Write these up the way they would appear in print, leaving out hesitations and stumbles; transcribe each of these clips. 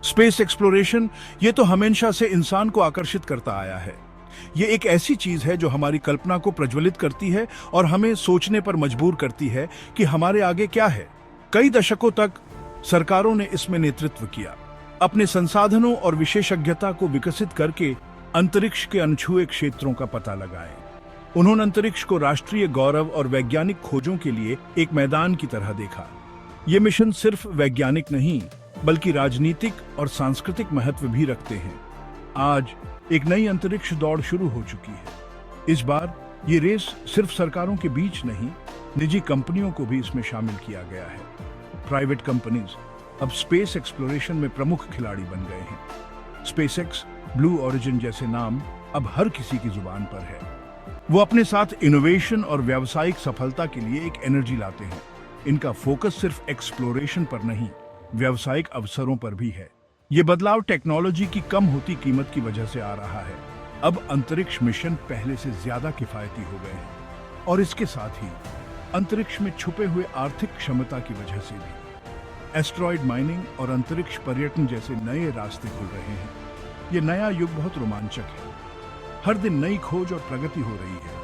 Space exploration ये तो हमेशा से इंसान को आकर्षित करता आया है। ये एक ऐसी चीज है जो हमारी कल्पना को प्रज्वलित करती है और हमें सोचने पर मजबूर करती है कि हमारे आगे क्या है। कई दशकों तक सरकारों ने इसमें नेतृत्व किया, अपने संसाधनों और विशेषज्ञता को विकसित करके अंतरिक्ष के अनछुए क्षेत्रों का पता लगाए। उन्होंने अंतरिक्ष को राष्ट्रीय गौरव और वैज्ञानिक खोजों के लिए एक मैदान की तरह देखा। ये मिशन सिर्फ वैज्ञानिक नहीं बल्कि राजनीतिक और सांस्कृतिक महत्व भी रखते हैं। आज एक नई अंतरिक्ष दौड़ शुरू हो चुकी है। इस बार ये रेस सिर्फ सरकारों के बीच नहीं, निजी कंपनियों को भी इसमें शामिल किया गया है। प्राइवेट कंपनीज अब स्पेस एक्सप्लोरेशन में प्रमुख खिलाड़ी बन गए हैं। स्पेसएक्स, ब्लू ओरिजिन जैसे नाम अब हर किसी की जुबान पर है। वो अपने साथ इनोवेशन और व्यावसायिक सफलता के लिए एक एनर्जी लाते हैं। इनका फोकस सिर्फ एक्सप्लोरेशन पर नहीं, व्यावसायिक अवसरों पर भी है। ये बदलाव टेक्नोलॉजी की कम होती कीमत की वजह से आ रहा है। अब अंतरिक्ष मिशन पहले से ज्यादा किफायती हो गए हैं और इसके साथ ही अंतरिक्ष में छुपे हुए आर्थिक क्षमता की वजह से भी एस्ट्रॉयड माइनिंग और अंतरिक्ष पर्यटन जैसे नए रास्ते खुल रहे हैं। ये नया युग बहुत रोमांचक है। हर दिन नई खोज और प्रगति हो रही है।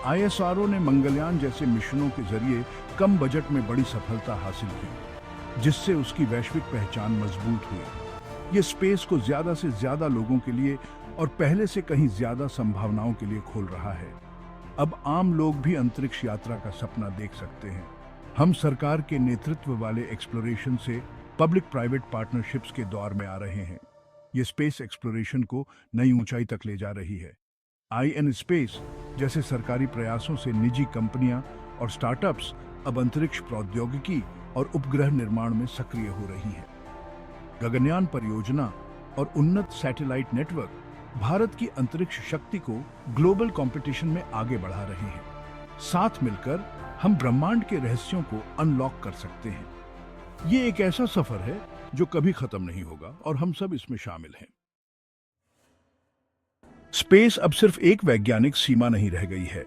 आईएसआरओ ने मंगलयान जैसे मिशनों के जरिए कम बजट में बड़ी सफलता हासिल की, जिससे उसकी वैश्विक पहचान मजबूत हुई। ये स्पेस को ज्यादा से ज्यादा लोगों के लिए और पहले से कहीं ज्यादा संभावनाओं के लिए खोल रहा है। अब आम लोग भी अंतरिक्ष यात्रा का सपना देख सकते हैं। हम सरकार के नेतृत्व वाले एक्सप्लोरेशन से पब्लिक प्राइवेट पार्टनरशिप्स के दौर में आ रहे हैं। ये स्पेस एक्सप्लोरेशन को नई ऊंचाई तक ले जा रही है। IN स्पेस जैसे सरकारी प्रयासों से निजी कंपनियां और स्टार्टअप्स अब अंतरिक्ष प्रौद्योगिकी और उपग्रह निर्माण में सक्रिय हो रही हैं। गगनयान परियोजना और उन्नत सैटेलाइट नेटवर्क भारत की अंतरिक्ष शक्ति को ग्लोबल कंपटीशन में आगे बढ़ा रहे हैं। साथ मिलकर हम ब्रह्मांड के रहस्यों को अनलॉक कर सकते हैं। ये एक ऐसा सफर है जो कभी खत्म नहीं होगा और हम सब इसमें शामिल हैं। स्पेस अब सिर्फ एक वैज्ञानिक सीमा नहीं रह गई है।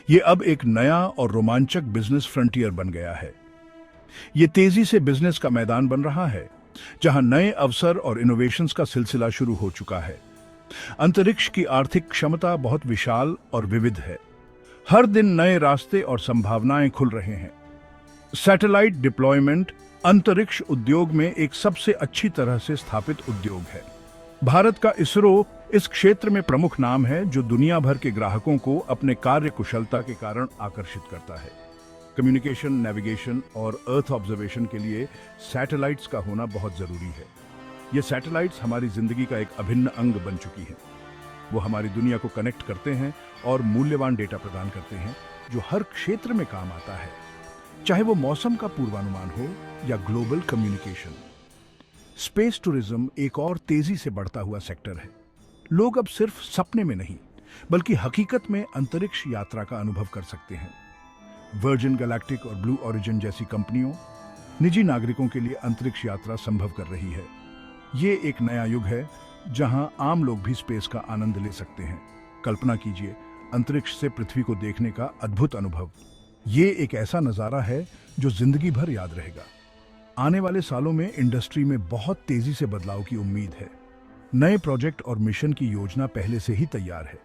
ये अब एक नया और रोमांचक बिजनेस फ्रंटियर बन गया है। ये तेजी से बिजनेस का मैदान बन रहा है, जहां नए अवसर और इनोवेशंस का सिलसिला शुरू हो चुका है। अंतरिक्ष की आर्थिक क्षमता बहुत विशाल और विविध है। हर दिन नए रास्ते और संभावनाएं खुल रहे हैं। सैटेलाइट डिप्लॉयमेंट अंतरिक्ष उद्योग में एक सबसे अच्छी तरह से स्थापित उद्योग है। भारत का इसरो इस क्षेत्र में प्रमुख नाम है, जो दुनिया भर के ग्राहकों को अपने कार्य कुशलता के कारण आकर्षित करता है। कम्युनिकेशन, नेविगेशन और अर्थ ऑब्जर्वेशन के लिए सैटेलाइट्स का होना बहुत जरूरी है। ये सैटेलाइट्स हमारी जिंदगी का एक अभिन्न अंग बन चुकी हैं। वो हमारी दुनिया को कनेक्ट करते हैं और मूल्यवान डेटा प्रदान करते हैं, जो हर क्षेत्र में काम आता है, चाहे वो मौसम का पूर्वानुमान हो या ग्लोबल कम्युनिकेशन। स्पेस टूरिज्म एक और तेजी से बढ़ता हुआ सेक्टर है। लोग अब सिर्फ सपने में नहीं बल्कि हकीकत में अंतरिक्ष यात्रा का अनुभव कर सकते हैं। वर्जिन गैलेक्टिक और ब्लू ओरिजिन जैसी कंपनियों निजी नागरिकों के लिए अंतरिक्ष यात्रा संभव कर रही है। ये एक नया युग है जहां आम लोग भी स्पेस का आनंद ले सकते हैं। कल्पना कीजिए, अंतरिक्ष से पृथ्वी को देखने का अद्भुत अनुभव। ये एक ऐसा नजारा है जो जिंदगी भर याद रहेगा। आने वाले सालों में इंडस्ट्री में बहुत तेजी से बदलाव की उम्मीद है। नए प्रोजेक्ट और मिशन की योजना पहले से ही तैयार है।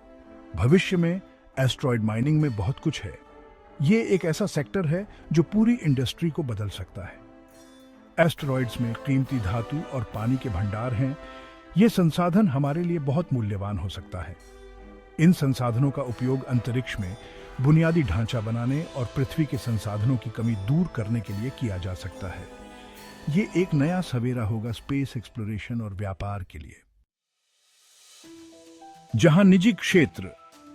भविष्य में एस्ट्रॉयड माइनिंग में बहुत कुछ है। ये एक ऐसा सेक्टर है जो पूरी इंडस्ट्री को बदल सकता है। एस्टेरॉइड्स में कीमती धातु और पानी के भंडार हैं। ये संसाधन हमारे लिए बहुत मूल्यवान हो सकता है। इन संसाधनों का उपयोग अंतरिक्ष में बुनियादी ढांचा बनाने और पृथ्वी के संसाधनों की कमी दूर करने के लिए किया जा सकता है। ये एक नया सवेरा होगा स्पेस एक्सप्लोरेशन और व्यापार के लिए। जहां निजी क्षेत्र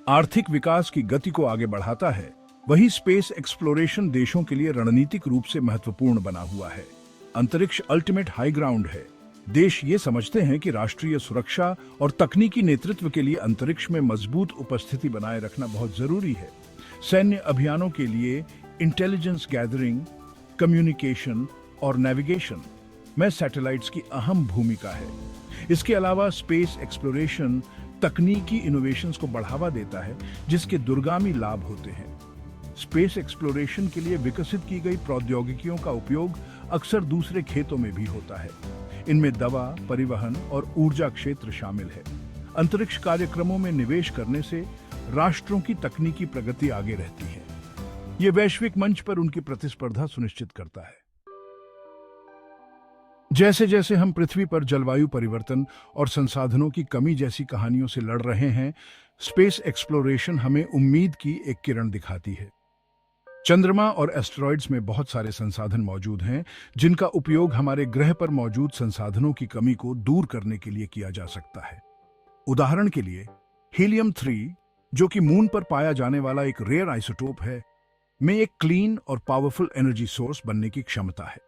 आर्थिक विकास की गति को आगे बढ़ाता है, वहीं स्पेस एक्सप्लोरेशन देशों के लिए रणनीतिक रूप से महत्वपूर्ण बना हुआ है। अंतरिक्ष अल्टीमेट हाई ग्राउंड है। देश ये समझते हैं कि राष्ट्रीय सुरक्षा और तकनीकी नेतृत्व के लिए अंतरिक्ष में मजबूत उपस्थिति बनाए रखना बहुत जरूरी है। सैन्य अभियानों के लिए इंटेलिजेंस गैदरिंग, कम्युनिकेशन और नेविगेशन में सैटेलाइट्स की अहम भूमिका है। इसके अलावा स्पेस एक्सप्लोरेशन तकनीकी इनोवेशंस को बढ़ावा देता है, जिसके दूरगामी लाभ होते हैं। स्पेस एक्सप्लोरेशन के लिए विकसित की गई प्रौद्योगिकियों का उपयोग अक्सर दूसरे खेतों में भी होता है। इनमें दवा, परिवहन और ऊर्जा क्षेत्र शामिल है। अंतरिक्ष कार्यक्रमों में निवेश करने से राष्ट्रों की तकनीकी प्रगति आगे रहती है। ये वैश्विक मंच पर उनकी प्रतिस्पर्धा सुनिश्चित करता है। जैसे जैसे हम पृथ्वी पर जलवायु परिवर्तन और संसाधनों की कमी जैसी कहानियों से लड़ रहे हैं, स्पेस एक्सप्लोरेशन हमें उम्मीद की एक किरण दिखाती है। चंद्रमा और एस्टेरॉइड्स में बहुत सारे संसाधन मौजूद हैं, जिनका उपयोग हमारे ग्रह पर मौजूद संसाधनों की कमी को दूर करने के लिए किया जा सकता है। उदाहरण के लिए, हीलियम 3, जो कि मून पर पाया जाने वाला एक रेयर आइसोटोप है, में एक क्लीन और पावरफुल एनर्जी सोर्स बनने की क्षमता है।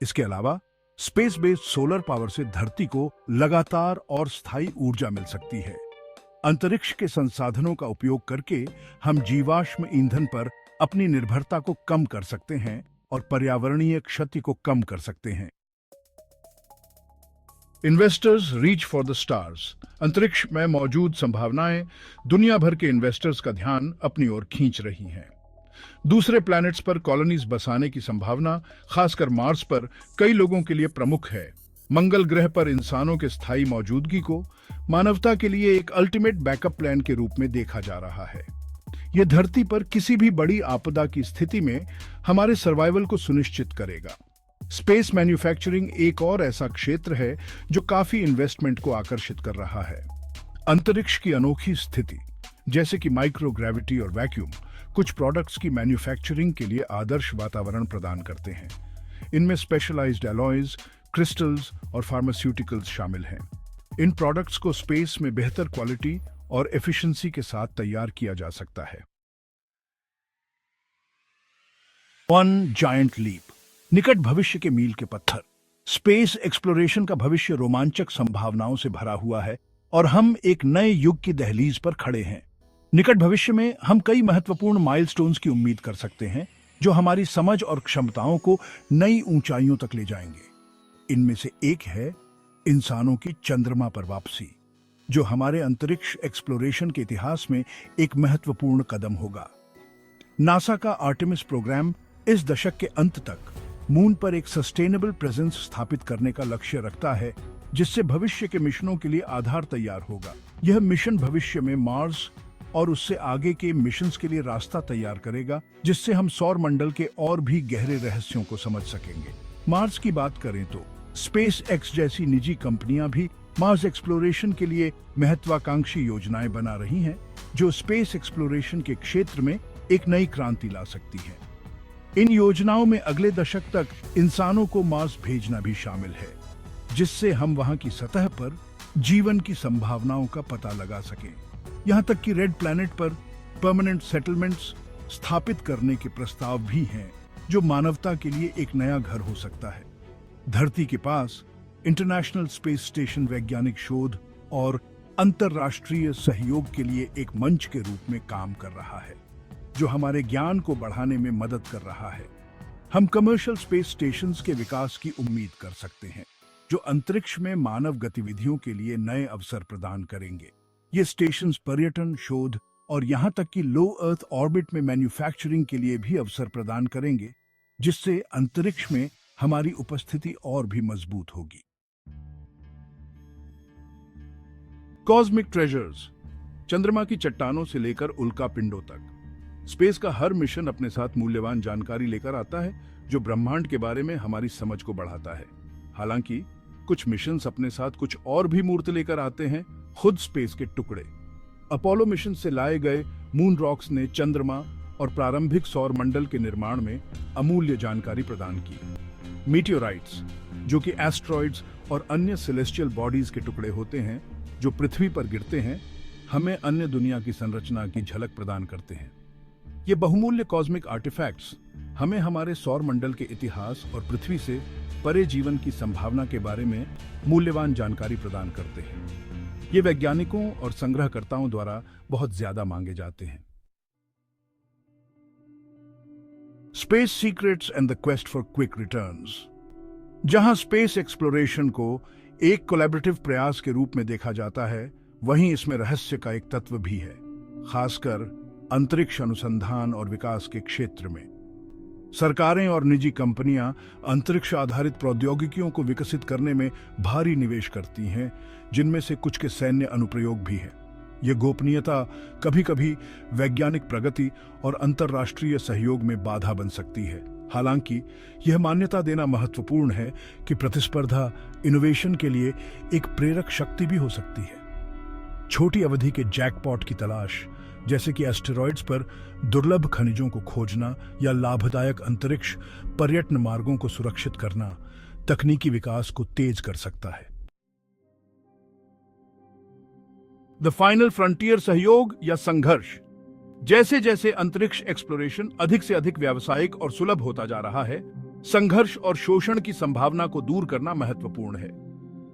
इसके अलावा स्पेस बेस्ड सोलर पावर से धरती को लगातार और स्थायी ऊर्जा मिल सकती है। अंतरिक्ष के संसाधनों का उपयोग करके हम जीवाश्म ईंधन पर अपनी निर्भरता को कम कर सकते हैं और पर्यावरणीय क्षति को कम कर सकते हैं। Investors reach for the stars. अंतरिक्ष में मौजूद संभावनाएं दुनिया भर के इन्वेस्टर्स का ध्यान अपनी ओर खींच रही हैं। दूसरे प्लैनेट्स पर कॉलोनीज बसाने की संभावना, खासकर मार्स पर, कई लोगों के लिए प्रमुख है। मंगल ग्रह पर इंसानों के स्थायी मौजूदगी को मानवता के लिए एक अल्टीमेट बैकअप प्लान के रूप में देखा जा रहा है। यह धरती पर किसी भी बड़ी आपदा की स्थिति में हमारे सर्वाइवल को सुनिश्चित करेगा। स्पेस मैन्युफैक्चरिंग एक और ऐसा क्षेत्र है जो काफी इन्वेस्टमेंट को आकर्षित कर रहा है। अंतरिक्ष की अनोखी स्थिति, जैसे कि माइक्रोग्रेविटी और वैक्यूम, कुछ प्रोडक्ट्स की मैन्युफैक्चरिंग के लिए आदर्श वातावरण प्रदान करते हैं। इनमें स्पेशलाइज्ड एलॉयज, क्रिस्टल्स और फार्मास्यूटिकल्स शामिल हैं। इन प्रोडक्ट्स को स्पेस में बेहतर क्वालिटी और एफिशिएंसी के साथ तैयार किया जा सकता है। वन जायंट लीप, निकट भविष्य के मील के पत्थर। स्पेस एक्सप्लोरेशन का भविष्य रोमांचक संभावनाओं से भरा हुआ है और हम एक नए युग की दहलीज पर खड़े हैं। निकट भविष्य में हम कई महत्वपूर्ण माइलस्टोन्स की उम्मीद कर सकते हैं, जो हमारी समझ और क्षमताओं को नई ऊंचाइयों तक ले जाएंगे। इनमें से एक है इंसानों की चंद्रमा पर वापसी, जो हमारे अंतरिक्ष एक्सप्लोरेशन के इतिहास में एक महत्वपूर्ण कदम होगा। नासा का आर्टेमिस प्रोग्राम इस दशक के अंत तक मून पर एक सस्टेनेबल प्रेजेंस स्थापित करने का लक्ष्य रखता है, जिससे भविष्य के मिशनों के लिए आधार तैयार होगा। यह मिशन भविष्य में मार्स और उससे आगे के मिशंस के लिए रास्ता तैयार करेगा, जिससे हम सौर मंडल के और भी गहरे रहस्यों को समझ सकेंगे। मार्स की बात करें तो स्पेस एक्स जैसी निजी कंपनियां भी मार्स एक्सप्लोरेशन के लिए महत्वाकांक्षी योजनाएं बना रही हैं, जो स्पेस एक्सप्लोरेशन के क्षेत्र में एक नई क्रांति ला सकती है। इन योजनाओं में अगले दशक तक इंसानों को मार्स भेजना भी शामिल है, जिससे हम वहां की सतह पर जीवन की संभावनाओं का पता लगा सकें। यहां तक कि रेड प्लैनेट पर परमानेंट सेटलमेंट्स स्थापित करने के प्रस्ताव भी हैं, जो मानवता के लिए एक नया घर हो सकता है। धरती के पास इंटरनेशनल स्पेस स्टेशन वैज्ञानिक शोध और अंतर्राष्ट्रीय सहयोग के लिए एक मंच के रूप में काम कर रहा है, जो हमारे ज्ञान को बढ़ाने में मदद कर रहा है। हम कमर्शियल स्पेस स्टेशंस के विकास की उम्मीद कर सकते हैं, जो अंतरिक्ष में मानव गतिविधियों के लिए नए अवसर प्रदान करेंगे। ये स्टेशंस पर्यटन, शोध और यहां तक कि लो अर्थ ऑर्बिट में मैन्युफैक्चरिंग के लिए भी अवसर प्रदान करेंगे, जिससे अंतरिक्ष में हमारी उपस्थिति और भी मजबूत होगी। कॉस्मिक ट्रेजर्स, चंद्रमा की चट्टानों से लेकर उल्का पिंडों तक, स्पेस का हर मिशन अपने साथ मूल्यवान जानकारी लेकर आता है, जो ब्रह्मांड के बारे में हमारी समझ को बढ़ाता है। हालांकि कुछ मिशंस अपने साथ कुछ और भी मूर्त लेकर आते हैं, खुद स्पेस के टुकड़े। अपोलो मिशन से लाए गए मून रॉक्स ने चंद्रमा और प्रारंभिक सौर मंडल के निर्माण में अमूल्य जानकारी प्रदान की। मीटियोराइट्स, जो कि एस्ट्रॉइड्स और अन्य सेलेस्टियल बॉडीज के टुकड़े होते हैं जो पृथ्वी पर गिरते हैं, हमें अन्य दुनिया की संरचना की झलक प्रदान करते हैं। ये बहुमूल्य कॉस्मिक आर्टिफैक्ट्स हमें हमारे सौर मंडल के इतिहास और पृथ्वी से परे जीवन की संभावना के बारे में मूल्यवान जानकारी प्रदान करते हैं। ये वैज्ञानिकों और संग्रहकर्ताओं द्वारा बहुत ज्यादा मांगे जाते हैं। Space secrets and the quest for quick returns, जहां स्पेस एक्सप्लोरेशन को एक कोलैबोरेटिव प्रयास के रूप में देखा जाता है, वहीं इसमें रहस्य का एक तत्व भी है, खासकर अंतरिक्ष अनुसंधान और विकास के क्षेत्र में। सरकारें और निजी कंपनियां अंतरिक्ष आधारित प्रौद्योगिकियों को विकसित करने में भारी निवेश करती हैं, जिनमें से कुछ के सैन्य अनुप्रयोग भी हैं। ये गोपनीयता कभी-कभी वैज्ञानिक प्रगति और अंतर्राष्ट्रीय सहयोग में बाधा बन सकती है। हालांकि यह मान्यता देना महत्वपूर्ण है कि प्रतिस्पर्धा इनोवेशन के लिए एक प्रेरक शक्ति भी हो सकती है। छोटी अवधि के जैकपॉट की तलाश, जैसे कि एस्टेरॉइड्स पर दुर्लभ खनिजों को खोजना या लाभदायक अंतरिक्ष पर्यटन मार्गों को सुरक्षित करना, तकनीकी विकास को तेज कर सकता है। द फाइनल फ्रंटियर सहयोग या संघर्ष। जैसे जैसे अंतरिक्ष एक्सप्लोरेशन अधिक से अधिक व्यावसायिक और सुलभ होता जा रहा है, संघर्ष और शोषण की संभावना को दूर करना महत्वपूर्ण है।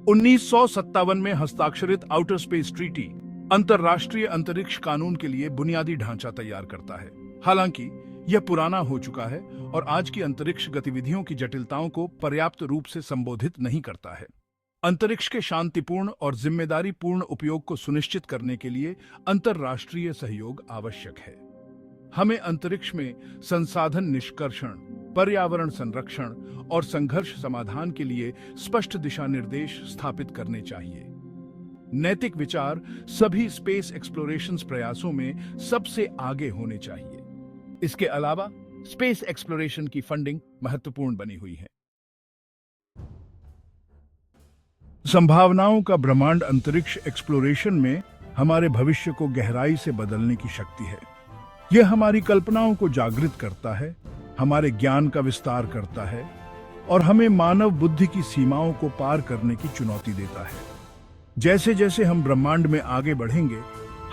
1957 में हस्ताक्षरित आउटर स्पेस ट्रीटी अंतर्राष्ट्रीय अंतरिक्ष कानून के लिए बुनियादी ढांचा तैयार करता है। हालांकि यह पुराना हो चुका है और आज की अंतरिक्ष गतिविधियों की जटिलताओं को पर्याप्त रूप से संबोधित नहीं करता है। अंतरिक्ष के शांतिपूर्ण और जिम्मेदारीपूर्ण उपयोग को सुनिश्चित करने के लिए अंतर्राष्ट्रीय सहयोग आवश्यक है। हमें अंतरिक्ष में संसाधन निष्कर्षण, पर्यावरण संरक्षण और संघर्ष समाधान के लिए स्पष्ट दिशा निर्देश स्थापित करने चाहिए। नैतिक विचार सभी स्पेस एक्सप्लोरेशन प्रयासों में सबसे आगे होने चाहिए। इसके अलावा स्पेस एक्सप्लोरेशन की फंडिंग महत्वपूर्ण बनी हुई है। संभावनाओं का ब्रह्मांड। अंतरिक्ष एक्सप्लोरेशन में हमारे भविष्य को गहराई से बदलने की शक्ति है। यह हमारी कल्पनाओं को जागृत करता है, हमारे ज्ञान का विस्तार करता है और हमें मानव बुद्धि की सीमाओं को पार करने की चुनौती देता है। जैसे जैसे हम ब्रह्मांड में आगे बढ़ेंगे,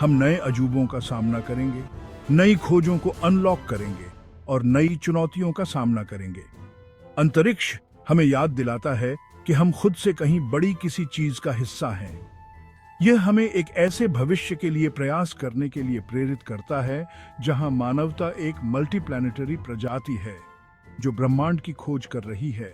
हम नए अजूबों का सामना करेंगे, नई खोजों को अनलॉक करेंगे और नई चुनौतियों का सामना करेंगे। अंतरिक्ष हमें याद दिलाता है कि हम खुद से कहीं बड़ी किसी चीज का हिस्सा हैं। यह हमें एक ऐसे भविष्य के लिए प्रयास करने के लिए प्रेरित करता है जहां मानवता एक मल्टीप्लैनेटरी प्रजाति है जो ब्रह्मांड की खोज कर रही है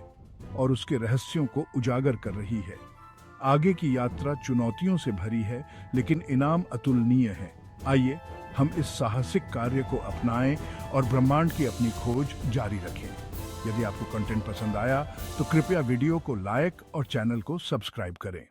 और उसके रहस्यों को उजागर कर रही है। आगे की यात्रा चुनौतियों से भरी है, लेकिन इनाम अतुलनीय है। आइए हम इस साहसिक कार्य को अपनाएं और ब्रह्मांड की अपनी खोज जारी रखें। यदि आपको कंटेंट पसंद आया तो कृपया वीडियो को लाइक और चैनल को सब्सक्राइब करें।